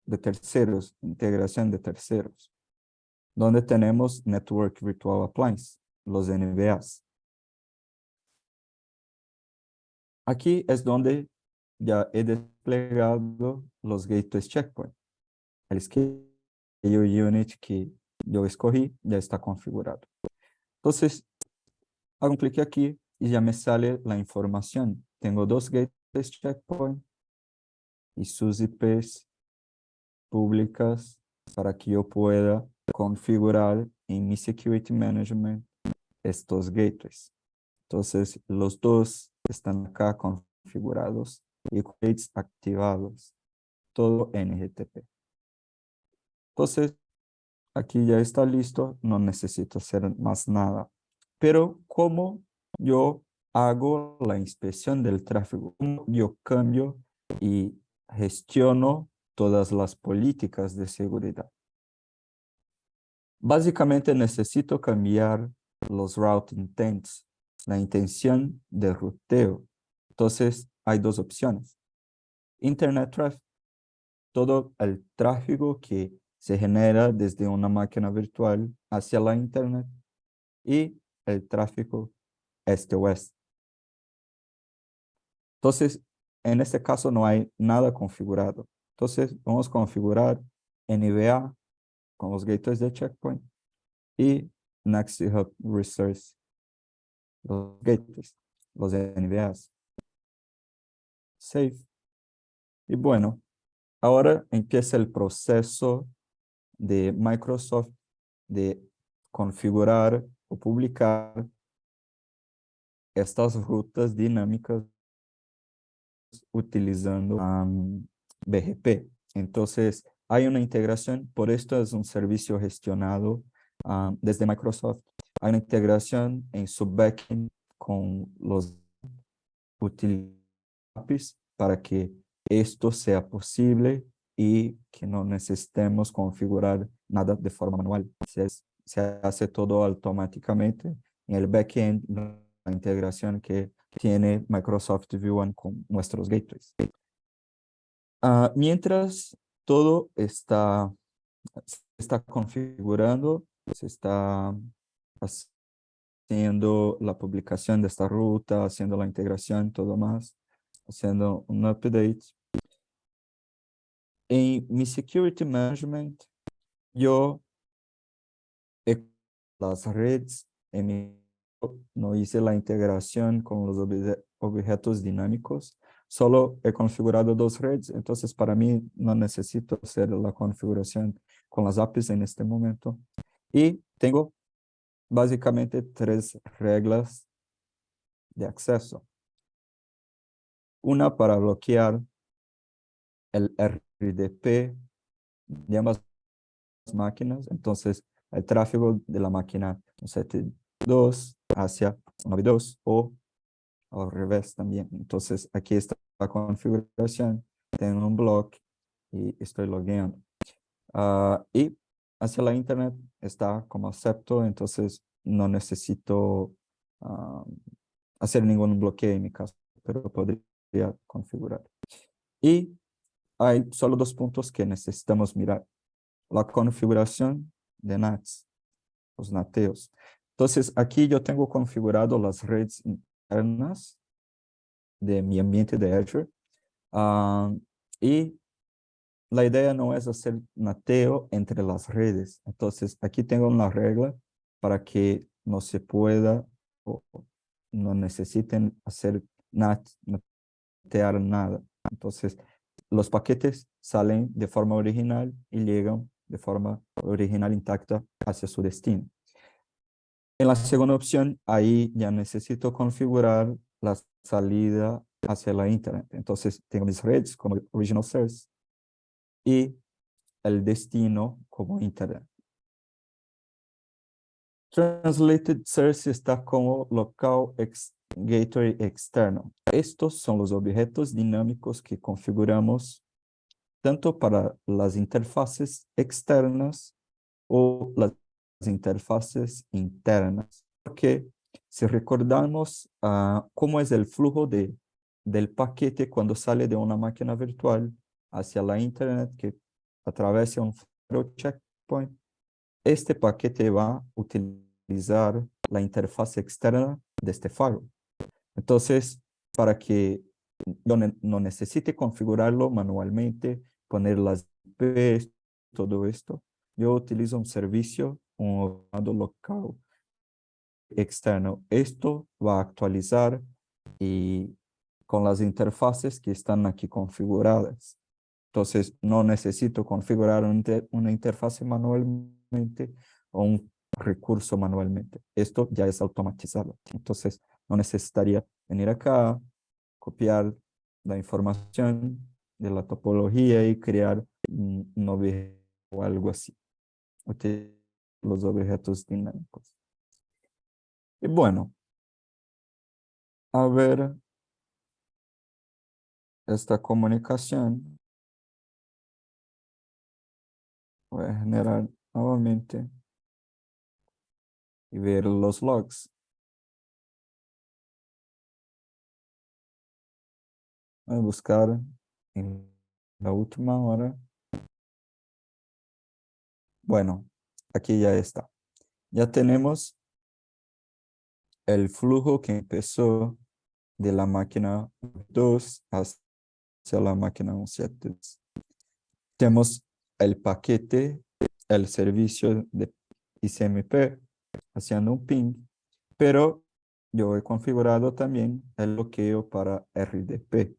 de terceros, integración de terceros, donde tenemos Network Virtual Appliance, los NVAs. Aquí es donde ya he desplegado los gateways checkpoint. El schedule unit que yo escogí ya está configurado. Entonces, hago un clic aquí y ya me sale la información. Tengo dos gateways checkpoint y sus IPs públicas para que yo pueda configurar en mi Security Management estos gateways. Entonces, los dos están acá configurados y gates activados, todo NGTP. Entonces, aquí ya está listo, no necesito hacer más nada. Pero, ¿cómo yo hago la inspección del tráfico? ¿Cómo yo cambio y gestiono todas las políticas de seguridad? Básicamente necesito cambiar los route intents, la intención del ruteo. Entonces, hay dos opciones. Internet traffic, todo el tráfico que se genera desde una máquina virtual hacia la Internet, y el tráfico este-oeste. Entonces, en este caso no hay nada configurado. Entonces, vamos a configurar NVA con los gateways de checkpoint y Next Hub Resource, los gateways, los NVAs. Save. Y bueno, ahora empieza el proceso de Microsoft de configurar o publicar estas rutas dinámicas utilizando BGP. Entonces, hay una integración, por esto es un servicio gestionado desde Microsoft. Hay una integración en su backend con los APIs para que esto sea posible y que no necesitemos configurar nada de forma manual. Se hace todo automáticamente en el backend, la integración que tiene Microsoft V1 con nuestros gateways. Mientras todo se está configurando, se está haciendo la publicación de esta ruta, haciendo la integración, todo más, haciendo un update. En mi Security Management, yo las redes, no hice la integración con los objetos dinámicos, solo he configurado dos redes, entonces para mí no necesito hacer la configuración con las APIs en este momento. Y tengo básicamente tres reglas de acceso. Una para bloquear el RDP de ambas máquinas, entonces el tráfico de la máquina 172 hacia 192 o al revés también. Entonces aquí está la configuración, tengo un bloque y estoy logueando. Y hacia la internet está como acepto, entonces no necesito hacer ningún bloqueo en mi caso, pero podría configurar. Y hay solo dos puntos que necesitamos mirar. La configuración de NATs, los nateos. Entonces, aquí yo tengo configurado las redes internas de mi ambiente de Azure. Y la idea no es hacer nateo entre las redes. Entonces, aquí tengo una regla para que no se pueda o no necesiten hacer natear nada. Entonces, los paquetes salen de forma original y llegan de forma original intacta hacia su destino. En la segunda opción, ahí ya necesito configurar la salida hacia la internet. Entonces, tengo mis redes como original source y el destino como internet. Translated source está como local gateway externo. Estos son los objetos dinámicos que configuramos tanto para las interfaces externas o las interfaces internas. Porque si recordamos cómo es el flujo del paquete cuando sale de una máquina virtual hacia la internet, que atraviesa un firewall checkpoint, este paquete va a utilizar la interfaz externa de este firewall. Entonces, para que yo no necesite configurarlo manualmente, poner las IPs, todo esto, yo utilizo un servicio, un ordenador local externo. Esto va a actualizar y con las interfaces que están aquí configuradas. Entonces, no necesito configurar una interfaz manualmente o un recurso manualmente. Esto ya es automatizado. Entonces, no necesitaría venir acá, copiar la información de la topología y crear un objeto o algo así. Utilizo los objetos dinámicos. Y bueno, a ver esta comunicación. Voy a generar nuevamente y ver los logs. Voy a buscar en la última hora. Bueno, aquí ya está. Ya tenemos el flujo que empezó de la máquina 2 hacia la máquina 17. Tenemos el paquete, el servicio de ICMP haciendo un ping, pero yo he configurado también el bloqueo para RDP.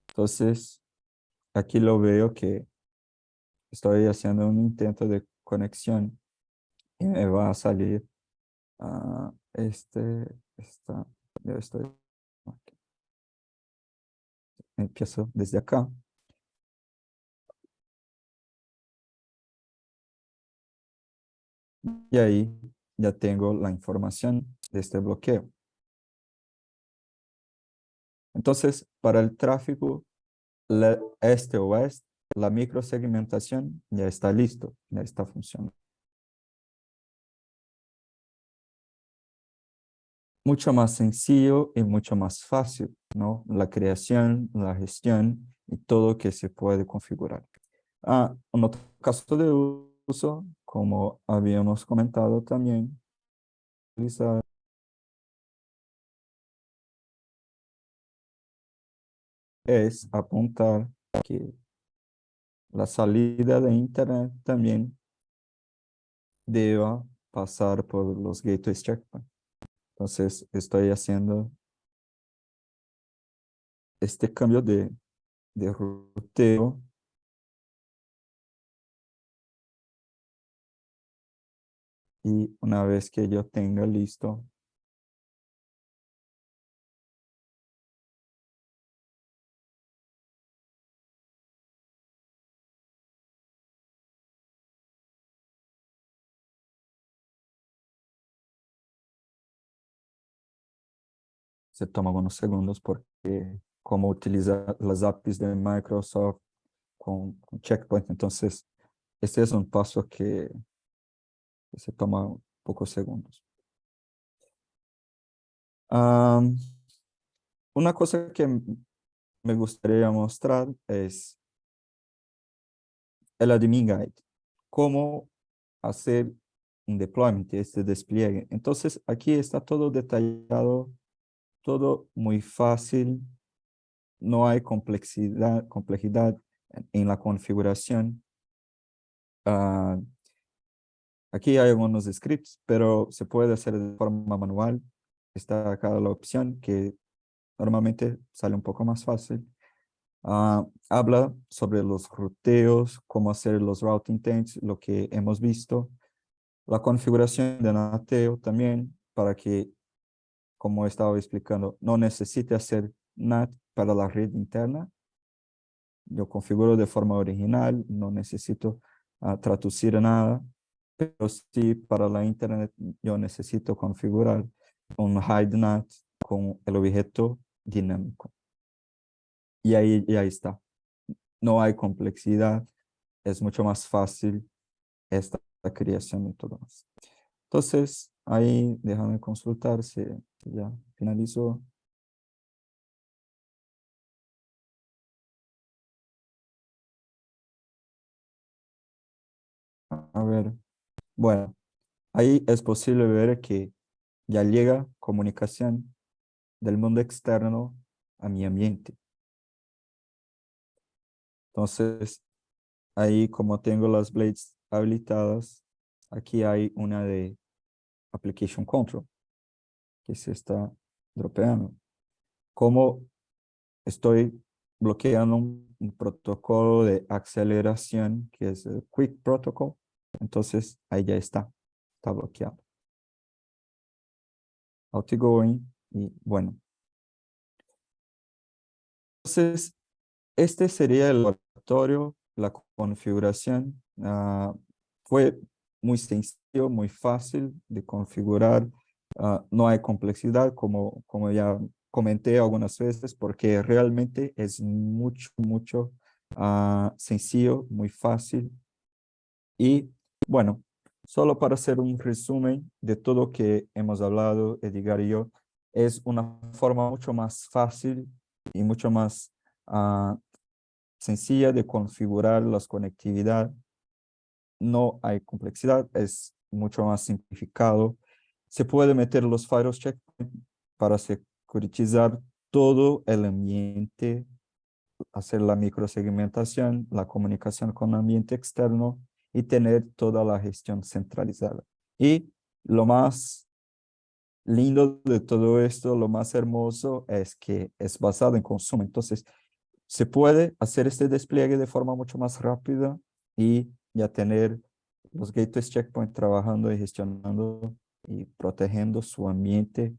Entonces, aquí lo veo que estoy haciendo un intento de conexión y me va a salir yo estoy aquí. Empiezo desde acá. Y ahí ya tengo la información de este bloqueo. Entonces, para el tráfico este-oeste, la microsegmentación ya está listo, ya está funcionando. Mucho más sencillo y mucho más fácil, ¿no? La creación, la gestión y todo que se puede configurar. Un otro caso de uso, como habíamos comentado también, utilizar es apuntar que la salida de Internet también deba pasar por los gateways checkpoint. Entonces, estoy haciendo este cambio de ruteo y una vez que yo tenga listo, se toma unos segundos porque como utilizar las APIs de Microsoft con Checkpoint, entonces este es un paso que se toma pocos segundos. Una cosa que me gustaría mostrar es el admin guide, cómo hacer un deployment, este despliegue. Entonces aquí está todo detallado, todo muy fácil, no hay complejidad en la configuración. Aquí hay algunos scripts, pero se puede hacer de forma manual. Está acá la opción que normalmente sale un poco más fácil. Habla sobre los ruteos, cómo hacer los routing tags, lo que hemos visto. La configuración de nateo también, para que, como estaba explicando, no necesite hacer NAT para la red interna. Yo configuro de forma original, no necesito traducir nada, pero sí para la internet yo necesito configurar un hide NAT con el objeto dinámico. Y ahí ya está. No hay complejidad, es mucho más fácil esta creación y todo más. Entonces, ahí déjame consultar si ya finalizó. A ver, bueno, ahí es posible ver que ya llega comunicación del mundo externo a mi ambiente. Entonces, ahí como tengo las blades habilitadas, aquí hay una de Application Control, que se está dropeando. Como estoy bloqueando un protocolo de aceleración, que es el Quick Protocol, entonces ahí ya está bloqueado. Outgoing, y bueno. Entonces, este sería el laboratorio, la configuración. Fue muy sencillo, muy fácil de configurar. No hay complejidad, como ya comenté algunas veces, porque realmente es mucho sencillo, muy fácil. Y bueno, solo para hacer un resumen de todo lo que hemos hablado, Edgar y yo, es una forma mucho más fácil y mucho más sencilla de configurar las conectividad. No hay complejidad, es mucho más simplificado. Se puede meter los firewalls checkpoint para securitizar todo el ambiente, hacer la microsegmentación, la comunicación con el ambiente externo y tener toda la gestión centralizada. Y lo más lindo de todo esto, lo más hermoso es que es basado en consumo. Entonces, se puede hacer este despliegue de forma mucho más rápida y ya tener los gateways checkpoint trabajando y gestionando y protegiendo su ambiente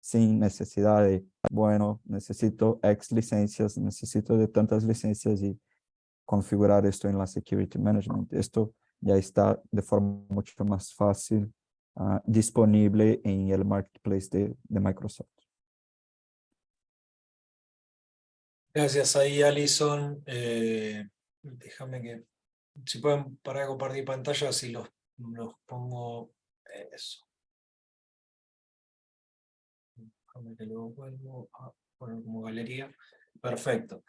sin necesidad de, bueno, necesito X licencias, necesito de tantas licencias y configurar esto en la Security Management. Esto ya está de forma mucho más fácil disponible en el marketplace de Microsoft. Gracias ahí, Alison. Déjame que, si pueden parar de compartir pantalla, si los pongo eso. Déjame que lo vuelvo a poner como galería. Perfecto.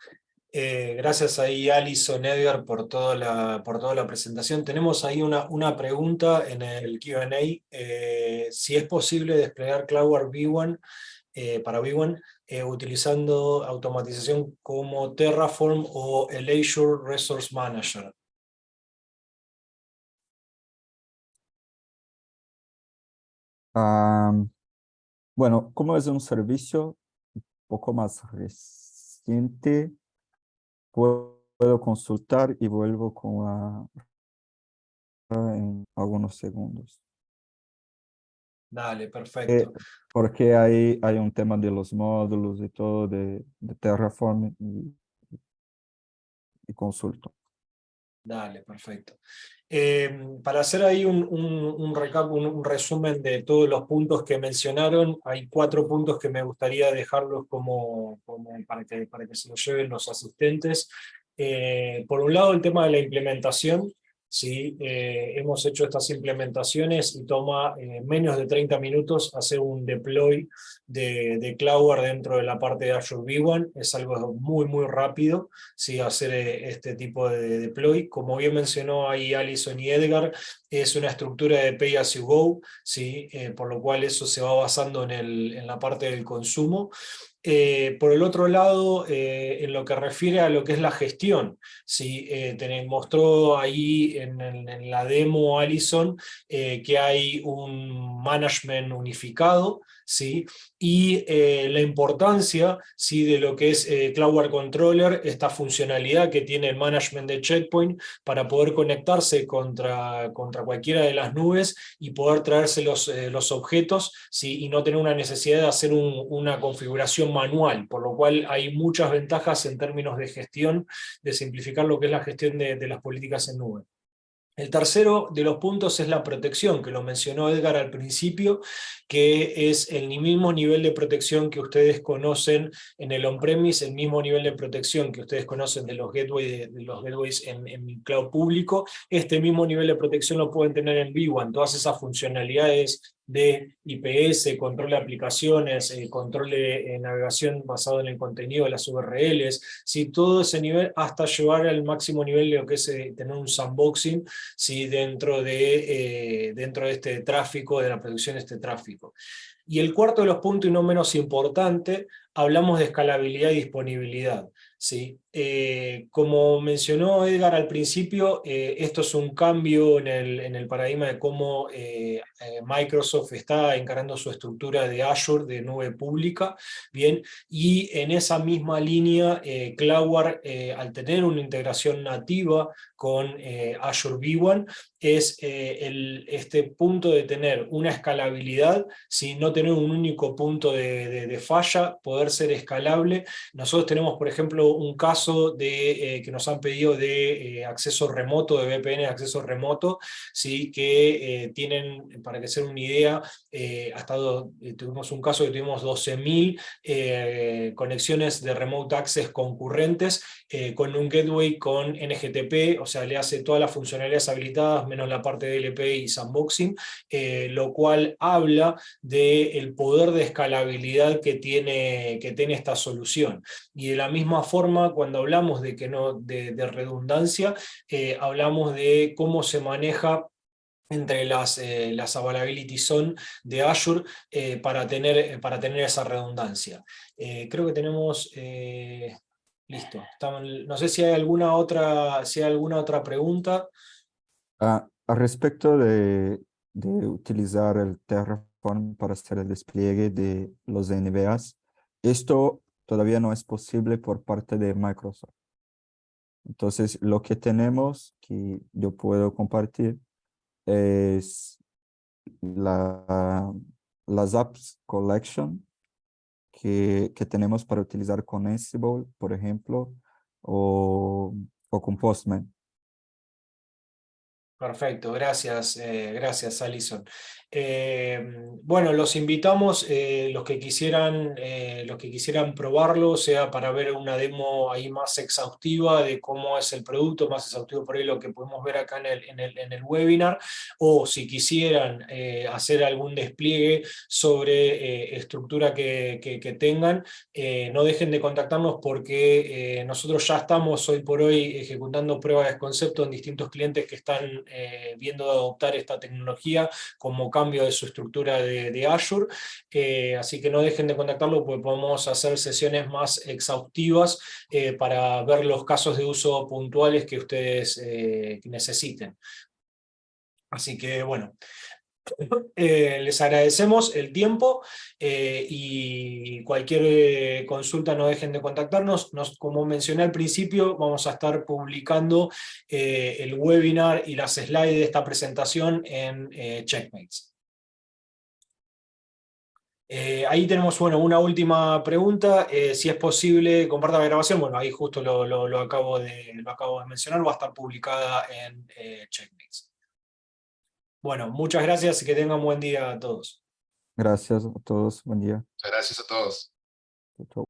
Gracias ahí, Alison, Edgar, por toda la presentación. Tenemos ahí una pregunta en el Q&A. Si es posible desplegar CloudWare V1 para V1 utilizando automatización como Terraform o el Azure Resource Manager. Bueno, como es un servicio un poco más reciente, puedo consultar y vuelvo con en algunos segundos. Dale, perfecto. Porque hay un tema de los módulos y todo de Terraform y consulto. Dale, perfecto. Para hacer ahí un recap, un resumen de todos los puntos que mencionaron, hay 4 puntos que me gustaría dejarlos como para que se los lleven los asistentes. Por un lado, el tema de la implementación. ¿Sí? Hemos hecho estas implementaciones y toma menos de 30 minutos hacer un deploy de CloudWare dentro de la parte de Azure V1. Es algo muy rápido, ¿sí? Hacer este tipo de deploy. Como bien mencionó ahí Alison y Edgar, es una estructura de pay as you go, ¿sí? Por lo cual eso se va basando en la parte del consumo. Por el otro lado, en lo que refiere a lo que es la gestión, ¿sí? Mostró ahí en la demo Alison que hay un management unificado, ¿sí? Y la importancia, ¿sí? De lo que es CloudWare Controller, esta funcionalidad que tiene el management de Checkpoint para poder conectarse contra cualquiera de las nubes y poder traerse los objetos, ¿sí? Y no tener una necesidad de hacer una configuración manual, por lo cual hay muchas ventajas en términos de gestión, de simplificar lo que es la gestión de las políticas en nube. El tercero de los puntos es la protección, que lo mencionó Edgar al principio, que es el mismo nivel de protección que ustedes conocen en el on-premise, el mismo nivel de protección que ustedes conocen de los gateways en cloud público. Este mismo nivel de protección lo pueden tener en V1. Todas esas funcionalidades de IPS, control de aplicaciones, control de navegación basado en el contenido de las URLs, ¿sí? Todo ese nivel hasta llevar al máximo nivel de lo que es tener un sandboxing, ¿sí? dentro de este tráfico, de la producción de este tráfico. Y el cuarto de los puntos, y no menos importante, hablamos de escalabilidad y disponibilidad. ¿Sí? Como mencionó Edgar al principio, esto es un cambio en el paradigma de cómo Microsoft está encarando su estructura de Azure, de nube pública, ¿bien? Y en esa misma línea, CloudWard, al tener una integración nativa con Azure V1, es este punto de tener una escalabilidad, ¿sí? No tener un único punto de falla, poder ser escalable. Nosotros tenemos, por ejemplo, un caso que nos han pedido de acceso remoto, de VPN de acceso remoto, ¿sí? Que tienen, para que se den una idea, tuvimos un caso que tuvimos 12.000 conexiones de remote access concurrentes con un gateway con NGTP, o sea, le hace todas las funcionalidades habilitadas, menos la parte de DLP y sandboxing, lo cual habla del poder de escalabilidad que tiene esta solución. Y de la misma forma, cuando hablamos de redundancia, hablamos de cómo se maneja entre las availability zone de Azure para tener esa redundancia. Creo que tenemos... listo. No sé si hay alguna otra pregunta. Al respecto de utilizar el Terraform para hacer el despliegue de los NVAs, esto todavía no es posible por parte de Microsoft. Entonces, lo que tenemos, que yo puedo compartir, es las apps collection que tenemos para utilizar con Ansible, por ejemplo, o con Postman. Perfecto, gracias, Alison. Bueno, los invitamos, los que quisieran probarlo, sea para ver una demo ahí más exhaustiva de cómo es el producto, más exhaustivo por ahí lo que podemos ver acá en el webinar, o si quisieran hacer algún despliegue sobre estructura que tengan, no dejen de contactarnos porque nosotros ya estamos hoy por hoy ejecutando pruebas de concepto en distintos clientes que están viendo adoptar esta tecnología como cambio de su estructura de Azure, así que no dejen de contactarlo porque podemos hacer sesiones más exhaustivas para ver los casos de uso puntuales que ustedes necesiten. Así que bueno, les agradecemos el tiempo y cualquier consulta no dejen de contactarnos. Como mencioné al principio, vamos a estar publicando el webinar y las slides de esta presentación en Checkmates. Ahí tenemos una última pregunta, si es posible compartan la grabación. Bueno, ahí justo lo acabo de mencionar, va a estar publicada en Checkmates. Bueno, muchas gracias y que tengan buen día a todos. Gracias a todos. Buen día. Muchas gracias a todos. Chau, chau.